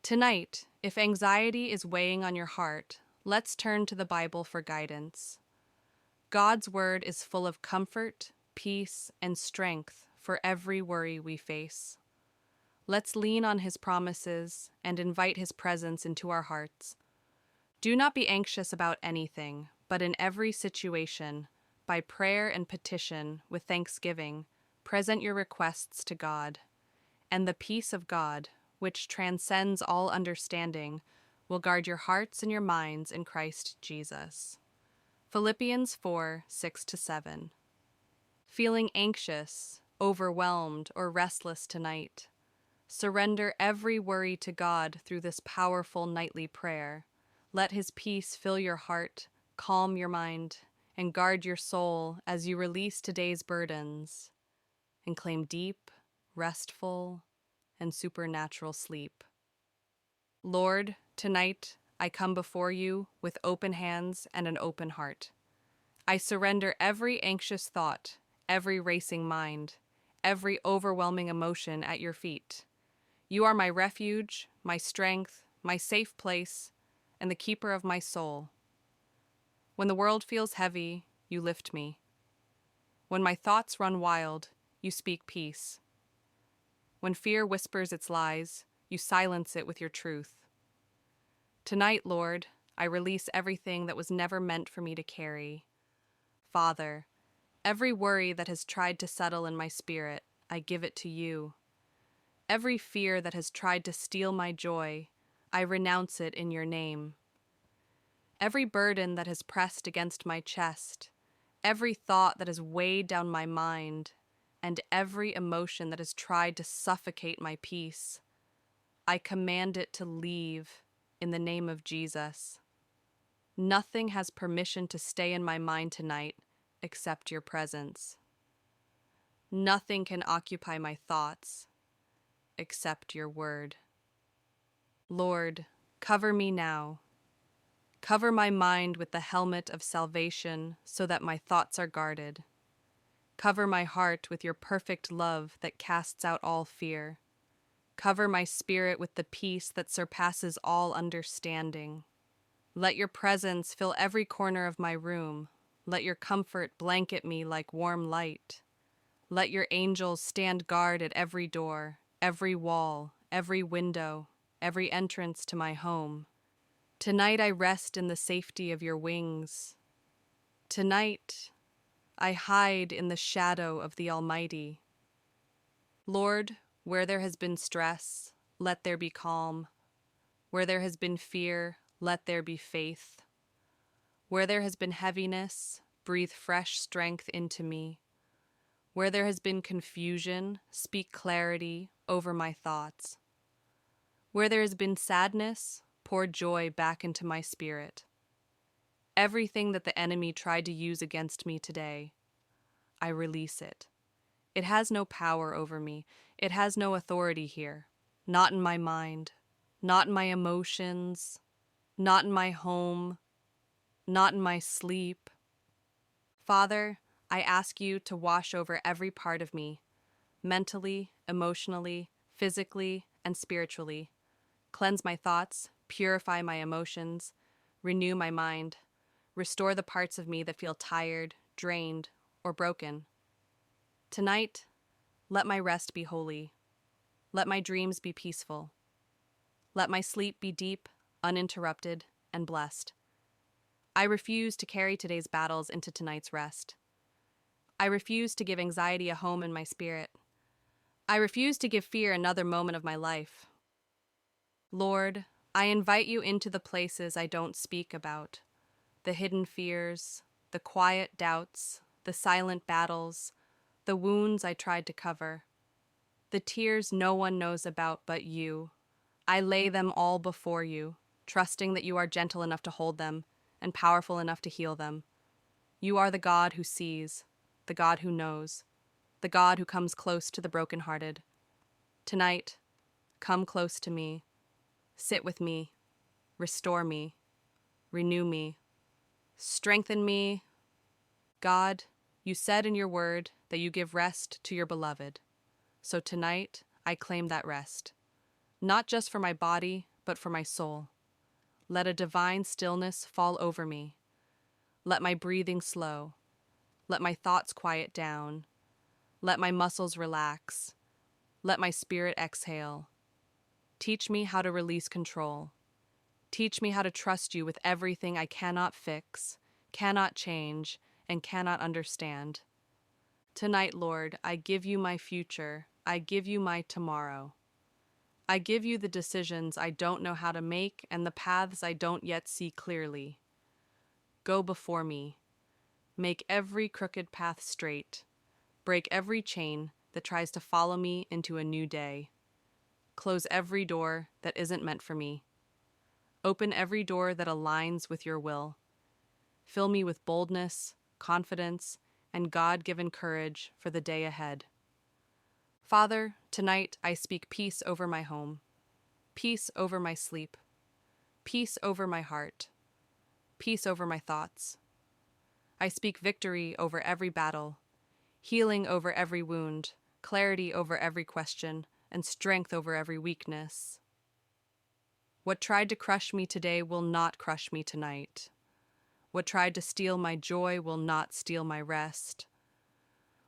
Tonight, if anxiety is weighing on your heart, let's turn to the Bible for guidance. God's Word is full of comfort, peace, and strength for every worry we face. Let's lean on His promises and invite His presence into our hearts. Do not be anxious about anything, but in every situation, by prayer and petition with thanksgiving, present your requests to God, and the peace of God, which transcends all understanding, will guard your hearts and your minds in Christ Jesus. Philippians 4:6-7. Feeling anxious, overwhelmed, or restless tonight? Surrender every worry to God through this powerful nightly prayer. Let His peace fill your heart, calm your mind, and guard your soul as you release today's burdens and claim deep, restful, and supernatural sleep. Lord, tonight I come before you with open hands and an open heart. I surrender every anxious thought, every racing mind, every overwhelming emotion at your feet. You are my refuge, my strength, my safe place, and the keeper of my soul. When the world feels heavy, you lift me. When my thoughts run wild, you speak peace. When fear whispers its lies, you silence it with your truth. Tonight, Lord, I release everything that was never meant for me to carry. Father, every worry that has tried to settle in my spirit, I give it to you. Every fear that has tried to steal my joy, I renounce it in your name. Every burden that has pressed against my chest, every thought that has weighed down my mind, and every emotion that has tried to suffocate my peace, I command it to leave in the name of Jesus. Nothing has permission to stay in my mind tonight except your presence. Nothing can occupy my thoughts except your word. Lord, cover me now. Cover my mind with the helmet of salvation so that my thoughts are guarded. Cover my heart with your perfect love that casts out all fear. Cover my spirit with the peace that surpasses all understanding. Let your presence fill every corner of my room. Let your comfort blanket me like warm light. Let your angels stand guard at every door, every wall, every window, every entrance to my home. Tonight I rest in the safety of your wings. Tonight I hide in the shadow of the Almighty. Lord, where there has been stress, let there be calm. Where there has been fear, let there be faith. Where there has been heaviness, breathe fresh strength into me. Where there has been confusion, speak clarity over my thoughts. Where there has been sadness, pour joy back into my spirit. Everything that the enemy tried to use against me today, I release it. It has no power over me. It has no authority here. Not in my mind, not in my emotions, not in my home, not in my sleep. Father, I ask you to wash over every part of me, mentally, emotionally, physically, and spiritually. Cleanse my thoughts, purify my emotions, renew my mind, restore the parts of me that feel tired, drained, or broken. Tonight, let my rest be holy. Let my dreams be peaceful. Let my sleep be deep, uninterrupted, and blessed. I refuse to carry today's battles into tonight's rest. I refuse to give anxiety a home in my spirit. I refuse to give fear another moment of my life. Lord, I invite you into the places I don't speak about, the hidden fears, the quiet doubts, the silent battles, the wounds I tried to cover, the tears no one knows about but you. I lay them all before you, trusting that you are gentle enough to hold them and powerful enough to heal them. You are the God who sees, the God who knows, the God who comes close to the brokenhearted. Tonight, come close to me. Sit with me, restore me, renew me, strengthen me. God, you said in your word that you give rest to your beloved. So tonight, I claim that rest, not just for my body, but for my soul. Let a divine stillness fall over me. Let my breathing slow. Let my thoughts quiet down. Let my muscles relax. Let my spirit exhale. Teach me how to release control. Teach me how to trust you with everything I cannot fix, cannot change, and cannot understand. Tonight, Lord, I give you my future. I give you my tomorrow. I give you the decisions I don't know how to make and the paths I don't yet see clearly. Go before me. Make every crooked path straight. Break every chain that tries to follow me into a new day. Close every door that isn't meant for me. Open every door that aligns with your will. Fill me with boldness, confidence, and God-given courage for the day ahead. Father, tonight I speak peace over my home, peace over my sleep, peace over my heart, peace over my thoughts. I speak victory over every battle, healing over every wound, clarity over every question, and strength over every weakness. What tried to crush me today will not crush me tonight. What tried to steal my joy will not steal my rest.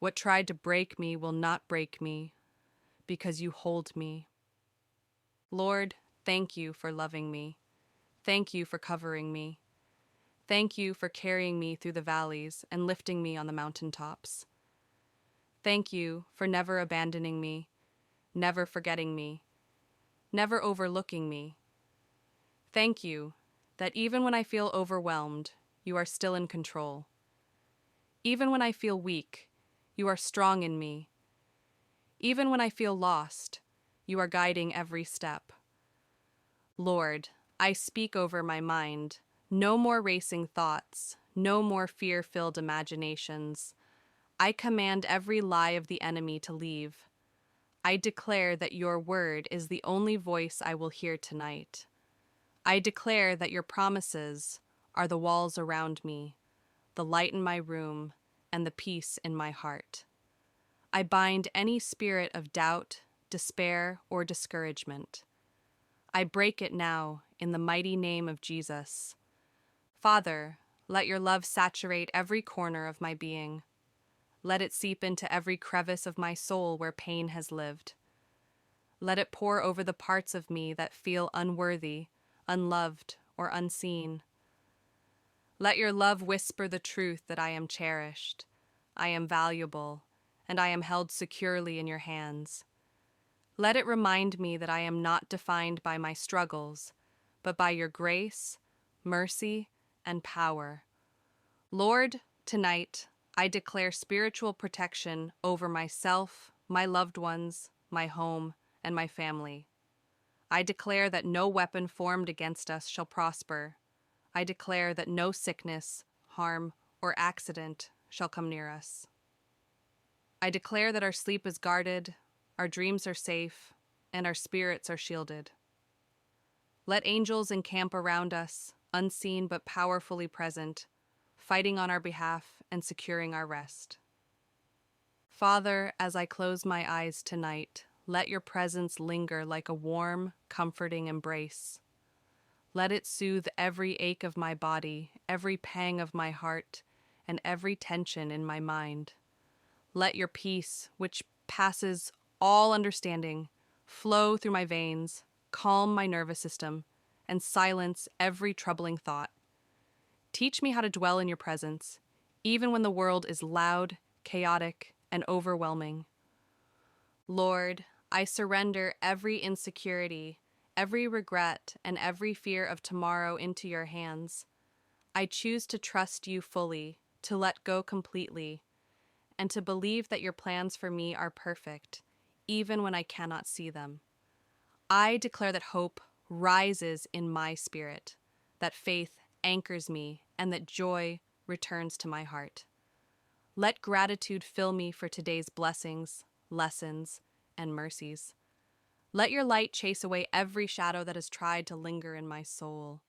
What tried to break me will not break me, because you hold me. Lord, thank you for loving me. Thank you for covering me. Thank you for carrying me through the valleys and lifting me on the mountaintops. Thank you for never abandoning me, never forgetting me, never overlooking me. Thank you that even when I feel overwhelmed, you are still in control. Even when I feel weak, you are strong in me. Even when I feel lost, you are guiding every step. Lord, I speak over my mind. No more racing thoughts, no more fear-filled imaginations. I command every lie of the enemy to leave. I declare that your word is the only voice I will hear tonight. I declare that your promises are the walls around me, the light in my room, and the peace in my heart. I bind any spirit of doubt, despair, or discouragement. I break it now in the mighty name of Jesus. Father, let your love saturate every corner of my being. Let it seep into every crevice of my soul where pain has lived. Let it pour over the parts of me that feel unworthy, unloved, or unseen. Let your love whisper the truth that I am cherished, I am valuable, and I am held securely in your hands. Let it remind me that I am not defined by my struggles, but by your grace, mercy, and power. Lord, tonight, I declare spiritual protection over myself, my loved ones, my home, and my family. I declare that no weapon formed against us shall prosper. I declare that no sickness, harm, or accident shall come near us. I declare that our sleep is guarded, our dreams are safe, and our spirits are shielded. Let angels encamp around us, unseen but powerfully present, fighting on our behalf and securing our rest. Father, as I close my eyes tonight, let your presence linger like a warm, comforting embrace. Let it soothe every ache of my body, every pang of my heart, and every tension in my mind. Let your peace, which passes all understanding, flow through my veins, calm my nervous system, and silence every troubling thought. Teach me how to dwell in your presence, even when the world is loud, chaotic, and overwhelming. Lord, I surrender every insecurity, every regret, and every fear of tomorrow into your hands. I choose to trust you fully, to let go completely, and to believe that your plans for me are perfect, even when I cannot see them. I declare that hope rises in my spirit, that faith anchors me, and that joy returns to my heart. Let gratitude fill me for today's blessings, lessons, and mercies. Let your light chase away every shadow that has tried to linger in my soul.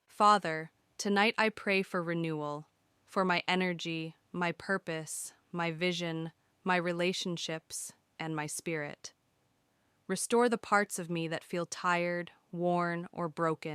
Father, tonight I pray for renewal, for my energy, my purpose, my vision, my relationships, and my spirit. Restore the parts of me that feel tired, worn, or broken.